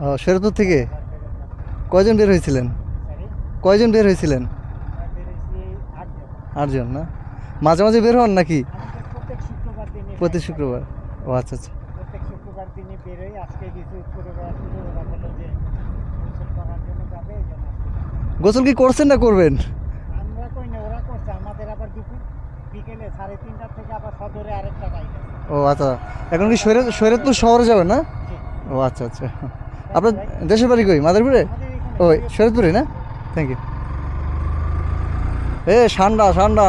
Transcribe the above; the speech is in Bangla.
ও শরীয়তপুর থেকে কয়জন বের হয়েছিলেন? কয়জন বের হয়েছিলেন? 8 জন না? মাঝে মাঝে বের হন নাকি? প্রতি শুক্রবার। ও আচ্ছা আচ্ছা। প্রত্যেক শুক্রবার দিনই বেরোই। আজকে কিছু পূর্ববেলা ছিল, ওরা বললো যে গোসল করার জন্য যাবে, এই জন্য আজকে। গোসল কি করছেন না করবেন? আমরা কই না, ওরা করছে। আমাদের আবার দুপুর বিকেলে 3:30 থেকে আবার সদরে আরেকটা রাইড আছে। ও আচ্ছা, এখন কি শরীয়তপুর শহরে যাবেন না? জি। ও আচ্ছা আচ্ছা। আপনার দেশের বাড়ি কই? মাদারীপুরে? আমাদের এখানে ওই শরীয়তপুরে না? Thank you. এ ঠান্ডা ঠান্ডা।